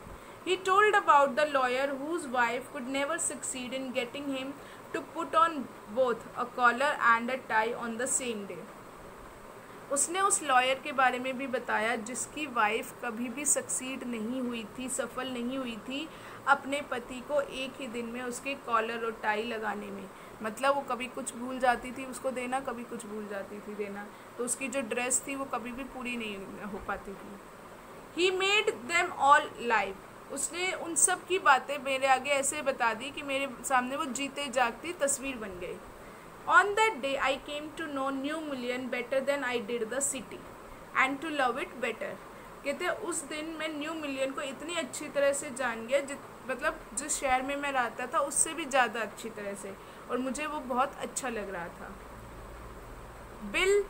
He told about the lawyer whose wife could never succeed in getting him to put on both a collar and a tie on the same day। उसने उस लॉयर के बारे में भी बताया जिसकी वाइफ कभी भी सक्सीड नहीं हुई थी, सफल नहीं हुई थी अपने पति को एक ही दिन में उसके कॉलर और टाई लगाने में। मतलब वो कभी कुछ भूल जाती थी उसको देना, कभी कुछ भूल जाती थी देना, तो उसकी जो ड्रेस थी वो कभी भी पूरी नहीं हो पाती थी। He made them all live, उसने उन सब की बातें मेरे आगे ऐसे बता दी कि मेरे सामने वो जीते जागती तस्वीर बन गई। On that day I came to know New Mullion better than I did the city and to love it better. कहते उस दिन मैं न्यू मिलियन को इतनी अच्छी तरह से जान गया, मतलब जिस शहर में मैं रहता था उससे भी ज़्यादा अच्छी तरह से, और मुझे वो बहुत अच्छा लग रहा था। Bill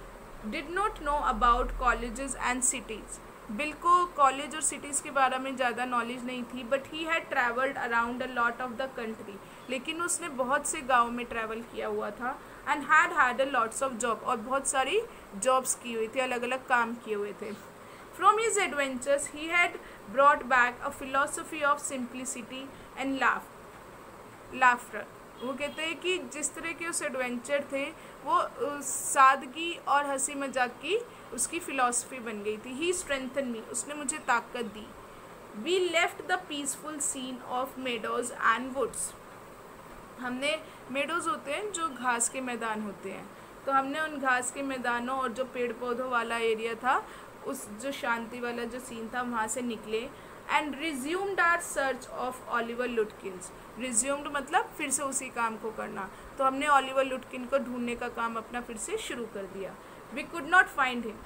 did not know about colleges and cities, bill को कॉलेज और सिटीज़ के बारे में ज़्यादा नॉलेज नहीं थी। But he had travelled around a lot of the country, लेकिन उसने बहुत से गाँव में ट्रैवल किया हुआ था। And had a lots of job, और बहुत सारी जॉब्स की हुई थी, अलग अलग काम किए हुए थे। From his adventures he had brought back a philosophy of simplicity and laughter. वो कहते हैं कि जिस तरह के उस एडवेंचर थे वो सादगी और हंसी मजाक की उसकी फ़िलासफ़ी बन गई थी। ही स्ट्रेंथन मी, उसने मुझे ताकत दी। We left the peaceful scene of meadows and woods, हमने मेडोज़ होते हैं जो घास के मैदान होते हैं, तो हमने उन घास के मैदानों और जो पेड़ पौधों वाला एरिया था, उस जो शांति वाला जो सीन था वहाँ से निकले। And resumed our search of Oliver Lutkins, resumed मतलब फिर से उसी काम को करना, तो हमने ओलिवर लुटकिन को ढूंढने का काम अपना फिर से शुरू कर दिया। We could not find him,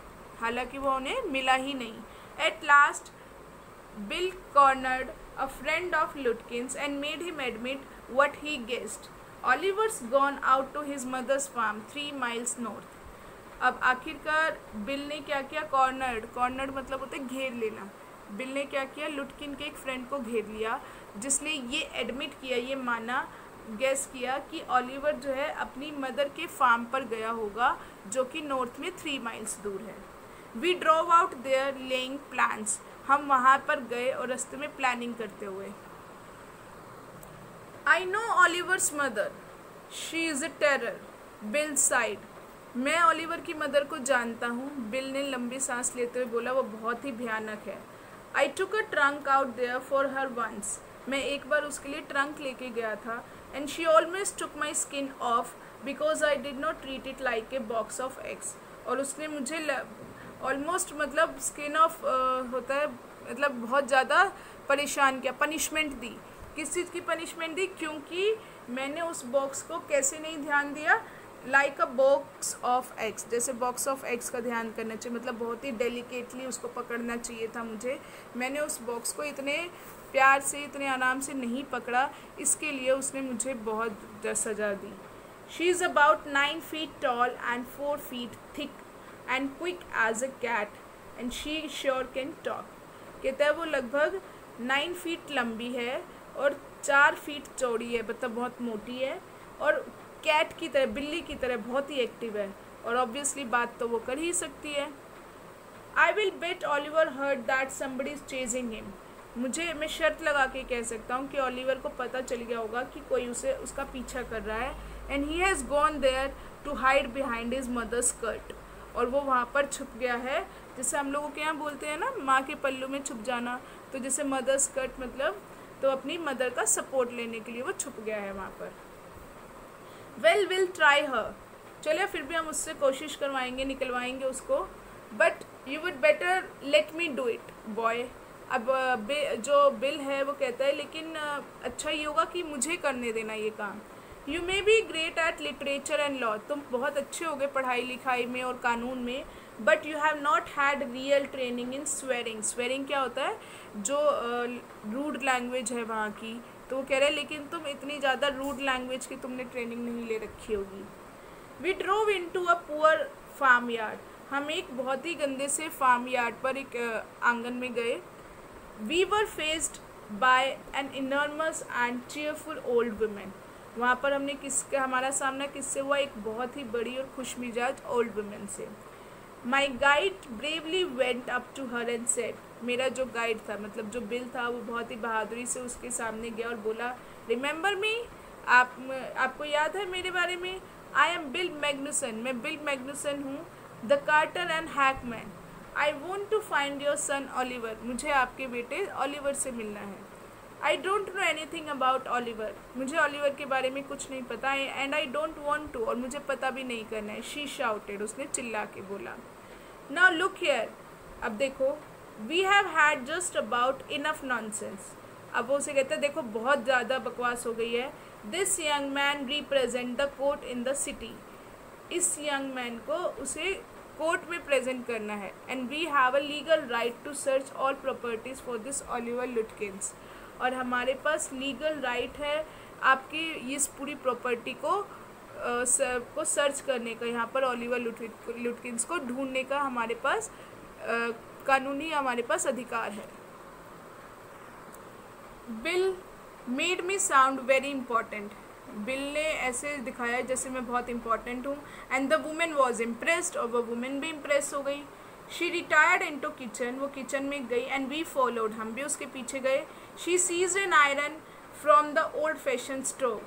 हालांकि वो उन्हें मिला ही नहीं। At last Bill cornered a friend of Lutkins and made him admit what he guessed, Oliver's gone out to his mother's farm 3 miles north. अब आखिरकार बिल ने क्या किया, कॉर्नर्ड मतलब होता है घेर लेना। बिल ने क्या किया, लुटकिन के एक फ्रेंड को घेर लिया जिसने ये एडमिट किया, ये माना गेस किया कि ओलिवर जो है अपनी मदर के फार्म पर गया होगा जो कि नॉर्थ में 3 माइल्स दूर है। We drove out there laying plans, हम वहाँ पर गए और रास्ते में प्लानिंग करते हुए। I know Oliver's mother, she is a terror, bill side. मैं ओलिवर की मदर को जानता हूँ, बिल ने लंबी सांस लेते हुए बोला, वो बहुत ही भयानक है। I took a trunk out there for her once, मैं एक बार उसके लिए ट्रंक लेके गया था। And she almost took my skin off because I did not treat it like a box of eggs, और उसने मुझे ऑलमोस्ट मतलब स्किन ऑफ होता है मतलब बहुत ज़्यादा परेशान किया, पनिशमेंट दी। किस चीज़ की पनिशमेंट दी? क्योंकि मैंने उस बॉक्स को कैसे नहीं ध्यान दिया, like a box of eggs, जैसे बॉक्स ऑफ एग्स का ध्यान करना चाहिए, मतलब बहुत ही डेलिकेटली उसको पकड़ना चाहिए था मुझे। मैंने उस बॉक्स को इतने प्यार से इतने आराम से नहीं पकड़ा, इसके लिए उसने मुझे बहुत सज़ा दी। She is about 9 feet tall and 4 feet thick and quick as a cat and she sure can talk. कहता है वो लगभग 9 feet लंबी है और 4 feet चौड़ी है, मतलब बहुत मोटी है, और कैट की तरह, बिल्ली की तरह बहुत ही एक्टिव है, और ऑब्वियसली बात तो वो कर ही सकती है। I will bet Oliver heard that somebody is chasing him, मैं शर्त लगा के कह सकता हूँ कि ओलिवर को पता चल गया होगा कि कोई उसका पीछा कर रहा है। And he has gone there to hide behind his mother's skirt, और वो वहाँ पर छुप गया है, जैसे हम लोगों के यहाँ बोलते हैं ना माँ के पल्लू में छुप जाना, तो जैसे मदर स्कर्ट मतलब तो अपनी मदर का सपोर्ट लेने के लिए वो छुप गया है वहाँ पर। वेल विल ट्राई हर, चलिए फिर भी हम उससे कोशिश करवाएंगे, निकलवाएंगे उसको, but you would better let me do it boy. अब जो बिल है वो कहता है लेकिन अच्छा ये होगा कि मुझे करने देना ये काम। You may be great at literature and law, तुम बहुत अच्छे हो गए पढ़ाई लिखाई में और कानून में, but you have not had real training in swearing. Swearing क्या होता है? जो रूड लैंग्वेज है वहाँ की, तो वो कह रहे हैं लेकिन तुम इतनी ज़्यादा रूड लैंग्वेज की तुमने ट्रेनिंग नहीं ले रखी होगी। We drove in to a poor farmyard, हम एक बहुत ही गंदे से फार्म यार्ड पर एक आंगन में गए। We were faced by an enormous and cheerful old woman, वहाँ पर हमारा सामना किससे हुआ? एक बहुत ही बड़ी और खुशमिजाज ओल्ड वुमेन से। My guide bravely went up to her and said, मेरा जो गाइड था मतलब जो बिल था वो बहुत ही बहादुरी से उसके सामने गया और बोला, रिमेंबर मी, आपको याद है मेरे बारे में? आई एम बिल मैग्नुसन, मैं बिल मैग्नुसन हूँ, the carter and hackman. I want to find your son Oliver, मुझे आपके बेटे ओलिवर से मिलना है। I don't know anything about Oliver, मुझे ओलिवर के बारे में कुछ नहीं पता है, and I don't want to, और मुझे पता भी नहीं करना है। शी शाउटेड, उसने चिल्ला के बोला। नाउ लुक हियर, अब देखो, we have had just about enough nonsense, अब वो उसे कहते हैं देखो बहुत ज़्यादा बकवास हो गई है। This young man represent the court in the city, इस यंग मैन को उसे कोर्ट में प्रेजेंट करना है। And we have a legal right to search all properties for this Oliver Lutkins, और हमारे पास लीगल राइट है आपकी इस पूरी प्रॉपर्टी को सर्च करने का, यहाँ पर ओलिवर लुटकिंस को ढूंढने का हमारे पास कानूनी हमारे पास अधिकार है। Bill made me sound very important, bill ने ऐसे दिखाया जैसे मैं बहुत इंपॉर्टेंट हूँ। And the women was impressed, और वो वुमेन भी इम्प्रेस हो गई। शी रिटायर्ड इनटू किचन, वो किचन में गई। एंड वी फॉलोड, हम भी उसके पीछे गए। She seized an iron from the old fashion stove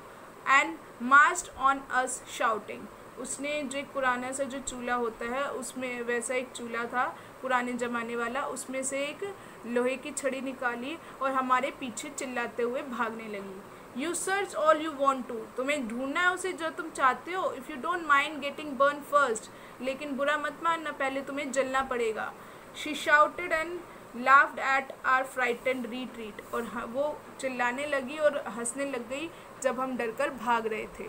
and marched on us shouting, उसने जो एक पुराना सा जो चूल्हा होता है उसमें वैसा एक चूल्हा था पुराने ज़माने वाला, उसमें से एक लोहे की छड़ी निकाली और हमारे पीछे चिल्लाते हुए भागने लगी। You search all you want to, तुम्हें ढूंढना है उसे जो तुम चाहते हो। If you don't mind getting burn first, लेकिन बुरा मत मानना, पहले तुम्हें जलना पड़ेगा। She shouted and laughed at our frightened retreat, और वो चिल्लाने लगी और हंसने लग गई जब हम डरकर भाग रहे थे,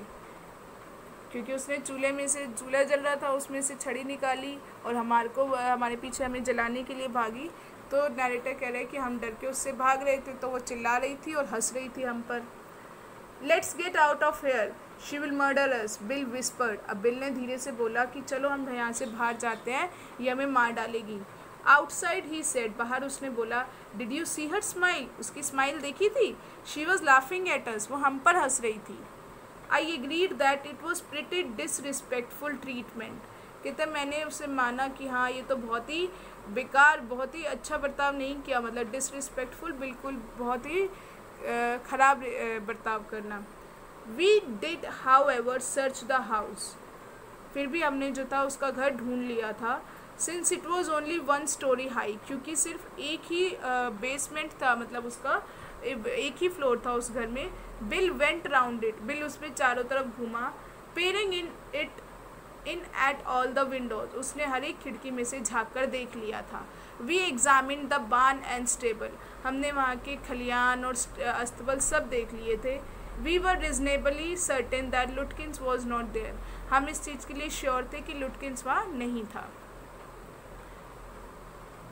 क्योंकि उसने चूल्हे में से, चूल्हा जल रहा था उसमें से छड़ी निकाली और हमारे पीछे हमें जलाने के लिए भागी। तो नैरेटर कह रहे हैं कि हम डर के उससे भाग रहे थे, तो वो चिल्ला रही थी और हंस रही थी हम पर। Let's get out of here, she will murder us, Bill whispered, अब बिल ने धीरे से बोला कि चलो हम यहाँ से बाहर जाते हैं, ये हमें मार डालेगी। आउटसाइड ही सेड, बाहर उसने बोला, did you see her smile, उसकी स्माइल देखी थी? She was laughing at us, वो हम पर हंस रही थी। I agreed that it was pretty disrespectful treatment. कहते मैंने उसे माना कि हाँ ये तो बहुत ही बेकार, बहुत ही अच्छा बर्ताव नहीं किया, मतलब डिसरिस्पेक्टफुल, बिल्कुल बहुत ही ख़राब बर्ताव करना। We did however search the house, फिर भी हमने जो था उसका घर ढूंढ लिया था। Since it was only 1 story high, क्योंकि सिर्फ एक ही बेसमेंट था, मतलब उसका एक ही फ्लोर था उस घर में। Bill went round it, bill उसमें चारों तरफ घूमा। Pairing in at all the Windows, उसने हर एक खिड़की में से झाँक कर देख लिया था। We examined the barn and stable, हमने वहाँ के खलियान और अस्तबल सब देख लिए थे। We were reasonably certain that Lutkins was not there, हम इस चीज़ के लिए श्योर थे कि लुटकिंस वहाँ नहीं था।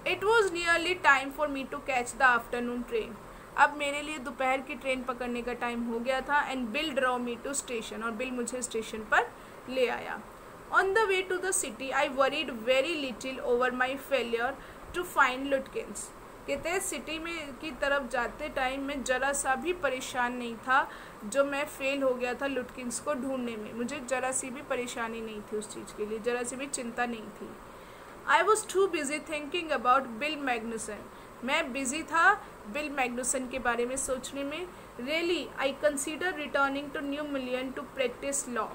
It was nearly time for me to catch the afternoon train, अब मेरे लिए दोपहर की ट्रेन पकड़ने का टाइम हो गया था। And Bill drew me to station, और बिल मुझे स्टेशन पर ले आया। On the way to the city I worried very little over my failure to find Lutkins. कहते हैं सिटी में की तरफ जाते टाइम मैं ज़रा सा भी परेशान नहीं था जो मैं फेल हो गया था लुटकिंस को ढूंढने में। मुझे ज़रा सी भी परेशानी नहीं थी उस चीज़ के लिए, ज़रा सी भी चिंता नहीं थी। I was too busy thinking about Bill Magnusson, मैं बिजी था बिल मैग्नुसन के बारे में सोचने में। Really I consider returning to New Mullion to practise law,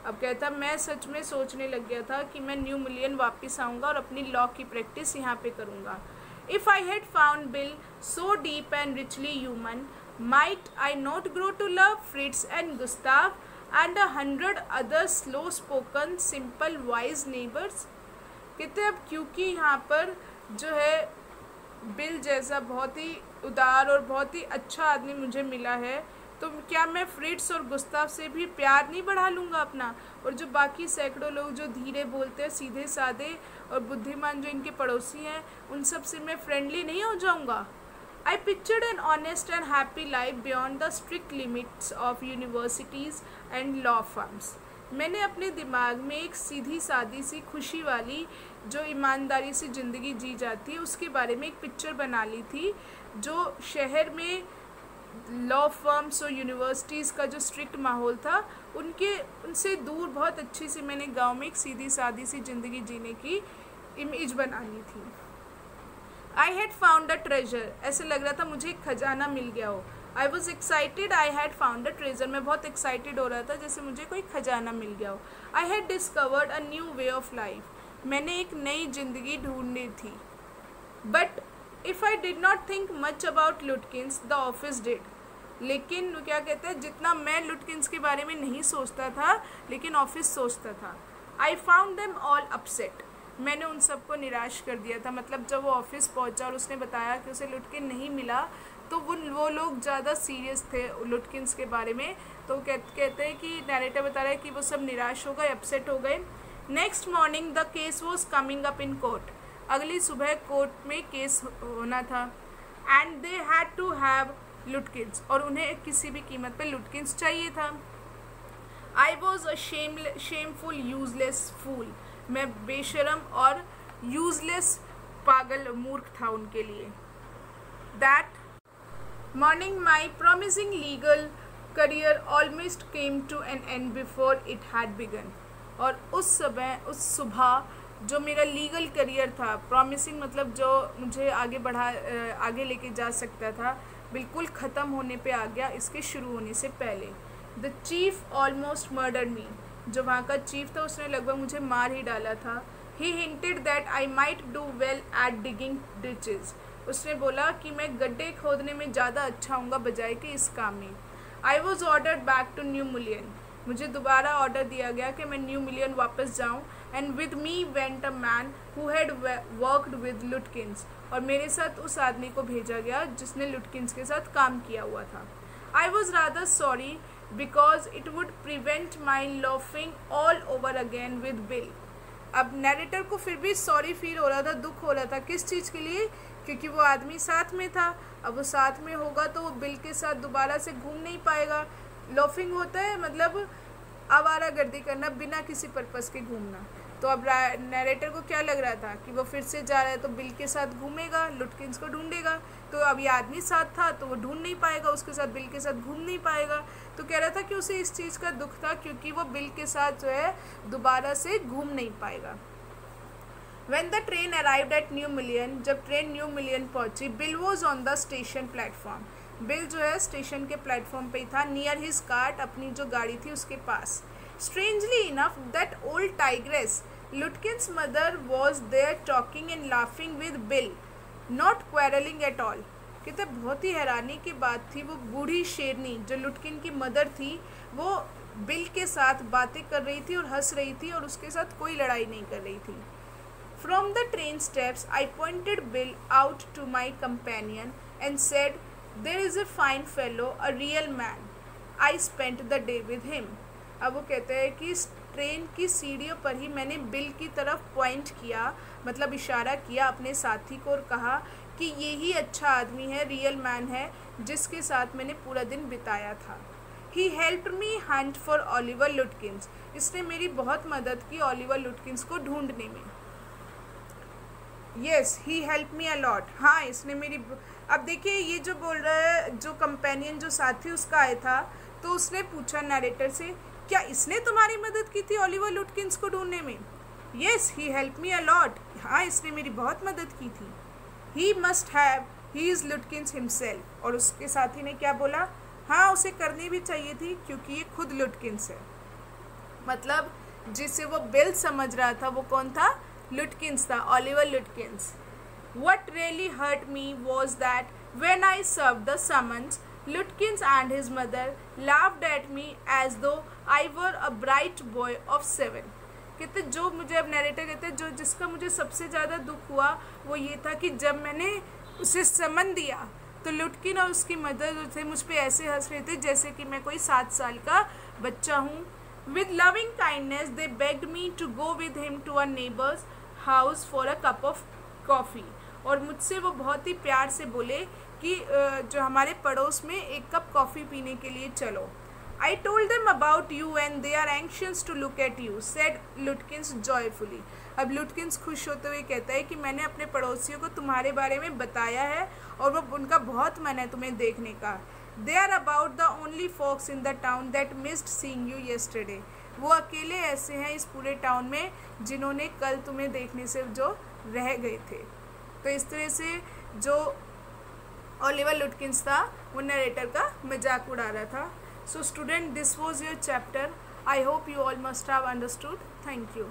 अब कहता मैं सच में सोचने लग गया था कि मैं न्यू मिलियन वापस आऊँगा और अपनी लॉ की प्रैक्टिस यहाँ पे करूँगा। If I had found Bill so deep and richly human, might I not grow to love Fritz and Gustav and 100 other slow-spoken, simple, wise neighbors? कहते अब क्योंकि यहाँ पर जो है बिल जैसा बहुत ही उदार और बहुत ही अच्छा आदमी मुझे मिला है, तो क्या मैं फ्रिट्स और गुस्ताव से भी प्यार नहीं बढ़ा लूँगा अपना? और जो बाकी सैकड़ों लोग जो धीरे बोलते हैं, सीधे साधे और बुद्धिमान जो इनके पड़ोसी हैं, उन सब से मैं फ्रेंडली नहीं हो जाऊँगा? I pictured an honest and happy life beyond the strict limits of universities and law firms. मैंने अपने दिमाग में एक सीधी सादी सी खुशी वाली जो ईमानदारी से ज़िंदगी जी जाती है उसके बारे में एक पिक्चर बना ली थी। जो शहर में लॉ फर्म्स और यूनिवर्सिटीज़ का जो स्ट्रिक्ट माहौल था उनसे दूर बहुत अच्छी सी मैंने गांव में एक सीधी सादी सी ज़िंदगी जीने की इमेज बना ली थी। I had found a treasure, ऐसे लग रहा था मुझे एक खजाना मिल गया हो। I was excited, I had found a treasure, मैं बहुत एक्साइटेड हो रहा था जैसे मुझे कोई खजाना मिल गया हो। I had discovered a new way of life, मैंने एक नई ज़िंदगी ढूंढनी थी। But if I did not think much about लुटकिंस the office did, लेकिन क्या कहते हैं जितना मैं लुटकिंस के बारे में नहीं सोचता था लेकिन ऑफिस सोचता था। I found them all upset, मैंने उन सबको निराश कर दिया था। मतलब जब वो ऑफिस पहुंचा और उसने बताया कि उसे लुटकिन नहीं मिला तो वो लोग ज़्यादा सीरियस थे लुटकिंस के बारे में। तो कहते हैं कि नैरेटर बता रहा है कि वो सब निराश हो गए, अपसेट हो गए। Next morning the case was coming up in court, अगली सुबह कोर्ट में केस होना था। And they had to have Lutkins, और उन्हें किसी भी कीमत पे लुटकिंस चाहिए था। I was a shameful useless fool, मैं बेशरम और यूजलेस पागल मूर्ख था उनके लिए। That morning my promising legal career almost came to an end before it had begun, और उस सुबह जो मेरा लीगल करियर था, प्रॉमिसिंग मतलब जो मुझे आगे लेके जा सकता था, बिल्कुल ख़त्म होने पे आ गया इसके शुरू होने से पहले। द चीफ ऑलमोस्ट मर्डर मी, जो वहाँ का चीफ था उसने लगभग मुझे मार ही डाला था। He hinted that I might do well at digging ditches, उसने बोला कि मैं गड्ढे खोदने में ज़्यादा अच्छा हूँगा बजाय कि इस काम में। I was ordered back to New Mullion, मुझे दोबारा ऑर्डर दिया गया कि मैं न्यू मिलियन वापस जाऊँ। And with me went a man who had worked with लुटकिंस, और मेरे साथ उस आदमी को भेजा गया जिसने लुटकिंस के साथ काम किया हुआ था। I was rather sorry because it would prevent my laughing all over again with bill. अब नैरेटर को फिर भी सॉरी फील हो रहा था, दुख हो रहा था। किस चीज़ के लिए? क्योंकि वो आदमी साथ में था, अब वो साथ में होगा तो वो बिल के साथ दोबारा से घूम नहीं पाएगा। लॉफिंग होता है मतलब आवारागर्दी करना, बिना किसी पर्पस के घूमना। तो अब नरेटर को क्या लग रहा था कि वो फिर से जा रहा है तो बिल के साथ घूमेगा, लुटकिंस को ढूंढेगा। तो अब ये आदमी साथ था तो वो ढूंढ नहीं पाएगा, उसके साथ बिल के साथ घूम नहीं पाएगा। तो कह रहा था कि उसे इस चीज़ का दुख था क्योंकि वो बिल के साथ जो है दोबारा से घूम नहीं पाएगा। When the train arrived at new million, जब ट्रेन न्यू मिलियन पहुंची, bill was on the station platform. Bill जो है स्टेशन के प्लेटफॉर्म पे ही था, नियर हिज कार्ट, अपनी जो गाड़ी थी उसके पास। Strangely enough, that old tigress, Lutkin's mother, was there talking and laughing with Bill, not quarreling at all. कहते बहुत ही हैरानी की बात थी, वो बूढ़ी शेरनी जो लुटकिन की मदर थी वो बिल के साथ बातें कर रही थी और हंस रही थी और उसके साथ कोई लड़ाई नहीं कर रही थी। From the train steps, I pointed Bill out to my companion and said, "There is a fine fellow, a real man. I spent the day with him." अब वो कहते हैं कि ट्रेन की सीढ़ियों पर ही मैंने बिल की तरफ पॉइंट किया, मतलब इशारा किया अपने साथी को, और कहा कि यही अच्छा आदमी है, रियल मैन है, जिसके साथ मैंने पूरा दिन बिताया था। He helped me hunt for Oliver Lutkins. इसने मेरी बहुत मदद की ऑलिवर लुटकिंस को ढूंढने में। येस, ही हेल्प मी अलॉट। हाँ, इसने मेरी, अब देखिए ये जो बोल रहा है, जो कंपेनियन जो साथी उसका आया था, तो उसने पूछा नरेटर से, क्या इसने तुम्हारी मदद की थी ऑलिवर लुटकिंस को ढूंढने में? येस, ही हेल्प मी अलॉट। हाँ, इसने मेरी बहुत मदद की थी। He must have, he is लुटकिंस himself. और उसके साथी ने क्या बोला? हाँ, उसे करनी भी चाहिए थी क्योंकि ये खुद लुटकिंस है। मतलब जिसे वो बिल समझ रहा था वो कौन था? लुटकिंस था, Oliver लुटकिंस। What really hurt me was that when I served the summons, Lutkins and his mother laughed at me as though I were a bright boy of 7. कहते जो मुझे, अब नरेटर कहते जो जिसका मुझे सबसे ज़्यादा दुख हुआ वो ये था कि जब मैंने उसे समन दिया तो लुटकिन और उसकी मदर जो थे मुझ पे ऐसे हंस रहे थे जैसे कि मैं कोई 7 साल का बच्चा हूँ। With loving kindness they begged me to go with him to a neighbor's house for a cup of coffee. और मुझसे वो बहुत ही प्यार से बोले कि जो हमारे पड़ोस में एक कप कॉफ़ी पीने के लिए चलो। I told them about you and they are anxious to look at you, said Lutkins joyfully. अब लुटकिंस खुश होते हुए कहता है कि मैंने अपने पड़ोसियों को तुम्हारे बारे में बताया है और वो उनका बहुत मन है तुम्हें देखने का। They are about the only folks in the town that missed seeing you yesterday. वो अकेले ऐसे हैं इस पूरे टाउन में जिन्होंने कल तुम्हें देखने से जो रह गए थे। तो इस तरह से जो ऑलिवर लुटकिंस था वो नरेटर का मजाक उड़ा रहा था। So student, this was your chapter. I hope you all must have understood. Thank you.